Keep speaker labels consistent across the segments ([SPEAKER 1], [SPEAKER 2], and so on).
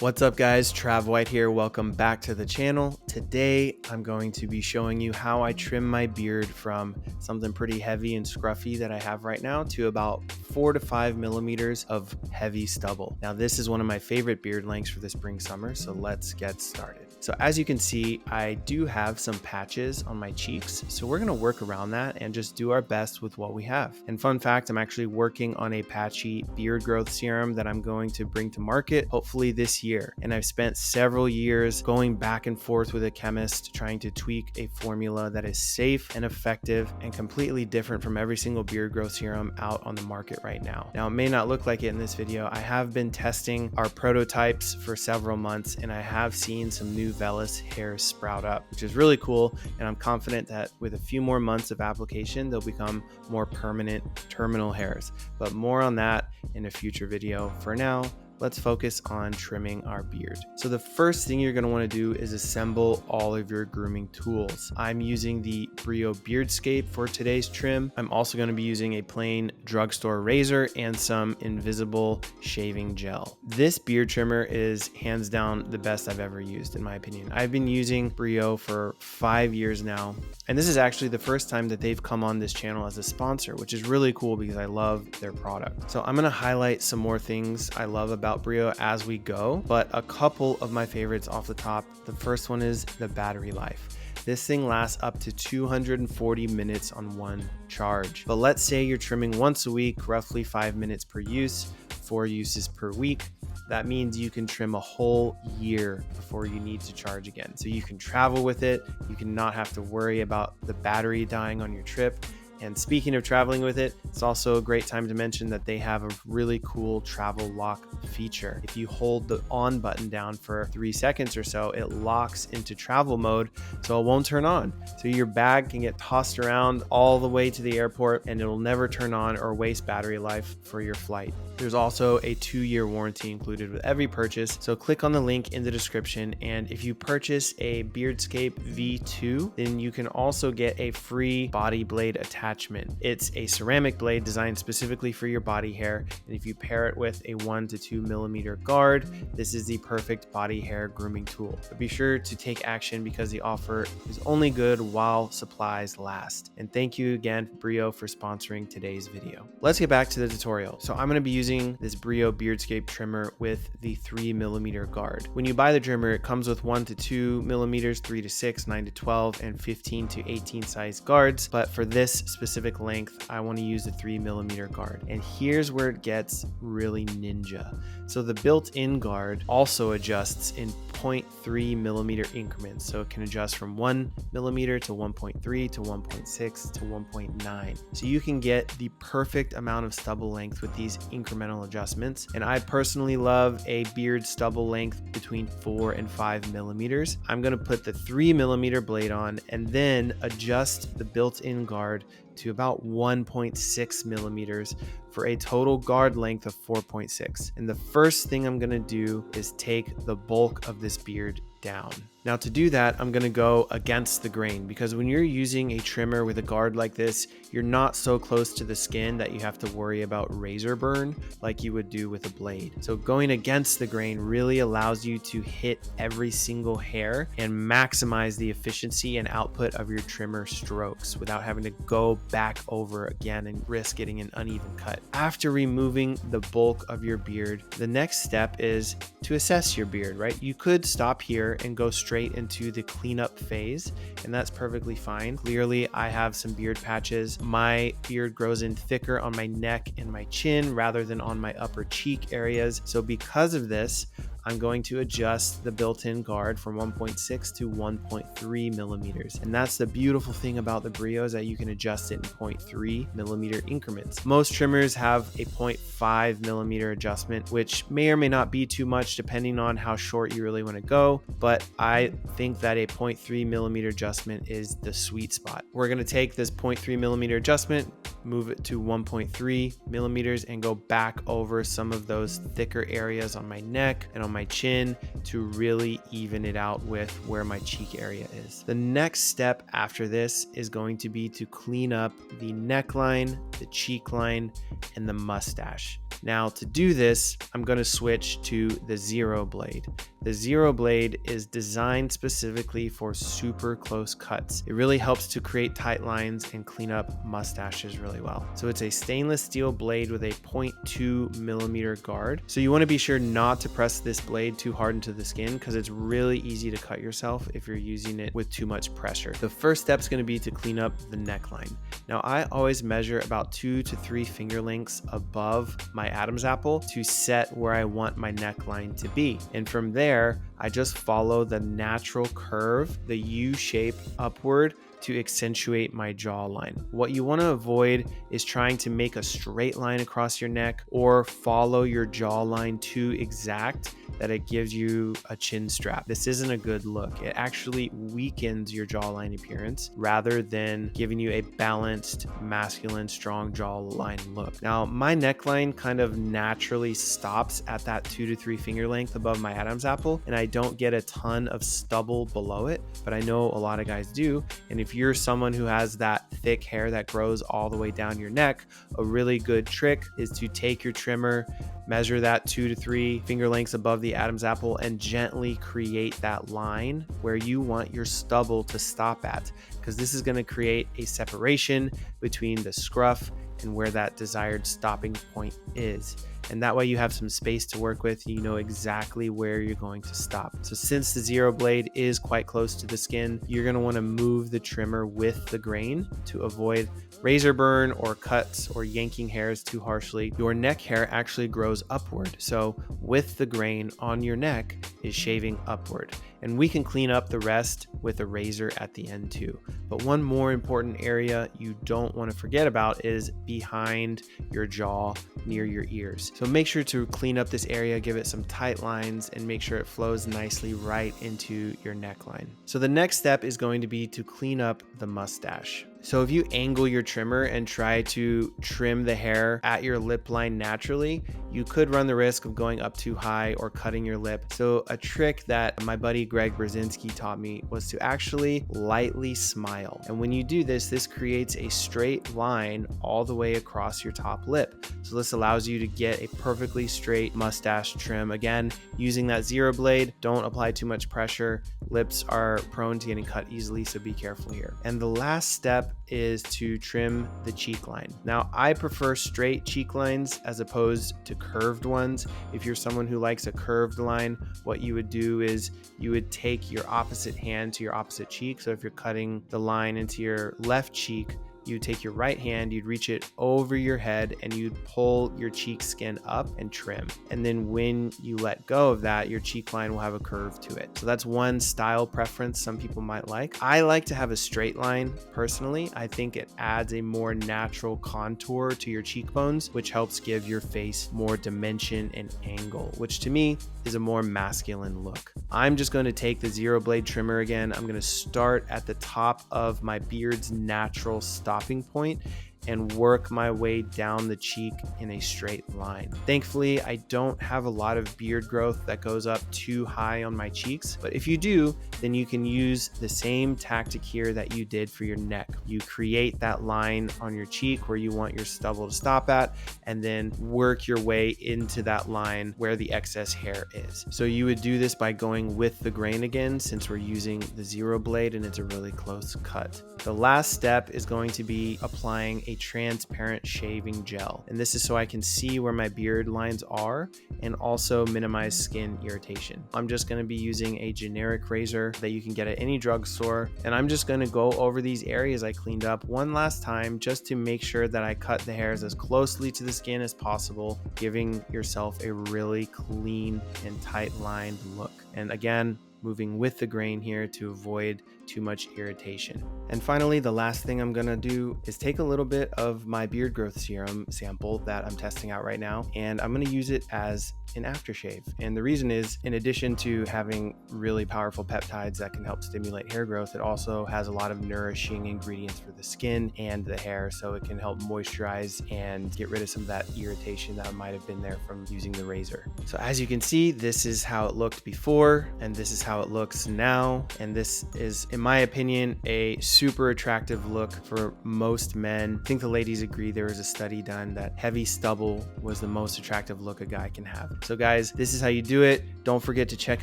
[SPEAKER 1] What's up guys, Trav White here. Welcome back to the channel. Today I'm going to be showing you how I trim my beard from something pretty heavy and scruffy that I have right now to about 4 to 5 millimeters of heavy stubble. Now this is one of my favorite beard lengths for the spring summer, so let's get started. So as you can see, I do have some patches on my cheeks, so we're gonna work around that and just do our best with what we have. And fun fact, I'm actually working on a patchy beard growth serum that I'm going to bring to market hopefully this year. And I've spent several years going back and forth with a chemist trying to tweak a formula that is safe and effective and completely different from every single beard growth serum out on the market right now. Now it may not look like it in this video. I have been testing our prototypes for several months and I have seen some new vellus hairs sprout up, which is really cool. And I'm confident that with a few more months of application, they'll become more permanent terminal hairs. But more on that in a future video. For now, let's focus on trimming our beard. So the first thing you're going to want to do is assemble all of your grooming tools. I'm using the Brio Beardscape for today's trim. I'm also going to be using a plain drugstore razor and some invisible shaving gel. This beard trimmer is hands down the best I've ever used in my opinion. I've been using Brio for 5 years now, and this is actually the first time that they've come on this channel as a sponsor, which is really cool because I love their product. So I'm going to highlight some more things I love about Brio as we go, but a couple of my favorites off the top. The first one is the battery life. This thing lasts up to 240 minutes on one charge. But let's say you're trimming once a week, roughly 5 minutes per use, 4 uses per week. That means you can trim a whole year before you need to charge again. So you can travel with it. You can not have to worry about the battery dying on your trip. And speaking of traveling with it, it's also a great time to mention that they have a really cool travel lock feature. If you hold the on button down for 3 seconds or so, it locks into travel mode, so it won't turn on. So your bag can get tossed around all the way to the airport and it'll never turn on or waste battery life for your flight. There's also a 2-year warranty included with every purchase. So click on the link in the description. And if you purchase a Beardscape V2, then you can also get a free body blade attachment. It's a ceramic blade designed specifically for your body hair. And if you pair it with a 1 to 2 millimeter guard, this is the perfect body hair grooming tool. But be sure to take action because the offer is only good while supplies last. And thank you again, Brio, for sponsoring today's video. Let's get back to the tutorial. So I'm going to be using this Brio Beardscape trimmer with the 3 millimeter guard. When you buy the trimmer, it comes with 1 to 2 millimeters, 3 to 6, 9 to 12, and 15 to 18 size guards. But for this specific length, I want to use the 3 millimeter guard. And here's where it gets really ninja. So the built-in guard also adjusts in 0.3 millimeter increments. So it can adjust from 1 millimeter to 1.3 to 1.6 to 1.9. So you can get the perfect amount of stubble length with these incremental adjustments. And I personally love a beard stubble length between 4 and 5 millimeters. I'm going to put the 3 millimeter blade on and then adjust the built-in guard to about 1.6 millimeters for a total guard length of 4.6. And the first thing I'm going to do is take the bulk of this beard down. Now to do that, I'm going to go against the grain because when you're using a trimmer with a guard like this, you're not so close to the skin that you have to worry about razor burn like you would do with a blade. So going against the grain really allows you to hit every single hair and maximize the efficiency and output of your trimmer strokes without having to go back over again and risk getting an uneven cut. After removing the bulk of your beard, the next step is to assess your beard, right? You could stop here and go straight into the cleanup phase, and that's perfectly fine. Clearly, I have some beard patches. My beard grows in thicker on my neck and my chin rather than on my upper cheek areas. So because of this, I'm going to adjust the built-in guard from 1.6 to 1.3 millimeters. And that's the beautiful thing about the Brio is that you can adjust it in 0.3 millimeter increments. Most trimmers have a 0.5 millimeter adjustment, which may or may not be too much depending on how short you really want to go. But I think that a 0.3 millimeter adjustment is the sweet spot. We're going to take this 0.3 millimeter adjustment, move it to 1.3 millimeters and go back over some of those thicker areas on my neck and on my chin to really even it out with where my cheek area is. The next step after this is going to be to clean up the neckline, the cheek line, and the mustache. Now to do this, I'm going to switch to the zero blade. The zero blade is designed specifically for super close cuts. It really helps to create tight lines and clean up mustaches really well. So it's a stainless steel blade with a 0.2 millimeter guard. So you want to be sure not to press this blade too hard into the skin because it's really easy to cut yourself if you're using it with too much pressure. The first step is going to be to clean up the neckline. Now I always measure about 2 to 3 finger lengths above my Adam's apple to set where I want my neckline to be. And from there, I just follow the natural curve, the U shape upward, to accentuate my jawline. What you want to avoid is trying to make a straight line across your neck or follow your jawline too exact that it gives you a chin strap. This isn't a good look. It actually weakens your jawline appearance rather than giving you a balanced, masculine, strong jawline look. Now, my neckline kind of naturally stops at that 2 to 3 finger length above my Adam's apple, and I don't get a ton of stubble below it, but I know a lot of guys do. And if you're someone who has that thick hair that grows all the way down your neck, a really good trick is to take your trimmer, measure that 2 to 3 finger lengths above the Adam's apple, and gently create that line where you want your stubble to stop at, because this is going to create a separation between the scruff and where that desired stopping point is. And that way you have some space to work with. You know exactly where you're going to stop. So since the zero blade is quite close to the skin, you're going to want to move the trimmer with the grain to avoid razor burn or cuts or yanking hairs too harshly. Your neck hair actually grows upward. So with the grain on your neck is shaving upward. And we can clean up the rest with a razor at the end too. But one more important area you don't want to forget about is behind your jaw near your ears. So make sure to clean up this area, give it some tight lines, and make sure it flows nicely right into your neckline. So the next step is going to be to clean up the mustache. So if you angle your trimmer and try to trim the hair at your lip line naturally, you could run the risk of going up too high or cutting your lip. So a trick that my buddy Greg Brzezinski taught me was to actually lightly smile. And when you do this, this creates a straight line all the way across your top lip. So this allows you to get a perfectly straight mustache trim. Again, using that zero blade, don't apply too much pressure. Lips are prone to getting cut easily, so be careful here. And the last step is to trim the cheek line. Now, I prefer straight cheek lines as opposed to curved ones. If you're someone who likes a curved line, what you would do is you would take your opposite hand to your opposite cheek. So if you're cutting the line into your left cheek, you take your right hand, you'd reach it over your head, and you'd pull your cheek skin up and trim. And then when you let go of that, your cheek line will have a curve to it. So that's one style preference some people might like. I like to have a straight line personally. I think it adds a more natural contour to your cheekbones, which helps give your face more dimension and angle, which to me is a more masculine look. I'm just going to take the zero blade trimmer again. I'm going to start at the top of my beard's natural stopping point and work my way down the cheek in a straight line. Thankfully, I don't have a lot of beard growth that goes up too high on my cheeks, but if you do, then you can use the same tactic here that you did for your neck. You create that line on your cheek where you want your stubble to stop at, and then work your way into that line where the excess hair is. So you would do this by going with the grain again, since we're using the zero blade and it's a really close cut. The last step is going to be applying a transparent shaving gel. And this is so I can see where my beard lines are and also minimize skin irritation. I'm just going to be using a generic razor that you can get at any drugstore. And I'm just going to go over these areas I cleaned up one last time just to make sure that I cut the hairs as closely to the skin as possible, giving yourself a really clean and tight lined look. And again, moving with the grain here to avoid too much irritation. And finally, the last thing I'm gonna do is take a little bit of my beard growth serum sample that I'm testing out right now, and I'm gonna use it as an aftershave. And the reason is, in addition to having really powerful peptides that can help stimulate hair growth, it also has a lot of nourishing ingredients for the skin and the hair, so it can help moisturize and get rid of some of that irritation that might have been there from using the razor. So as you can see, this is how it looked before, and this is how it looks now. And this is, in my opinion, a super attractive look for most men. I think the ladies agree. There was a study done that heavy stubble was the most attractive look a guy can have. So guys, this is how you do it. Don't forget to check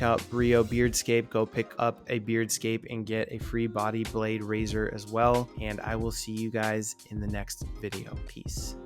[SPEAKER 1] out Brio Beardscape. Go pick up a Beardscape and get a free body blade razor as well. And I will see you guys in the next video. Peace.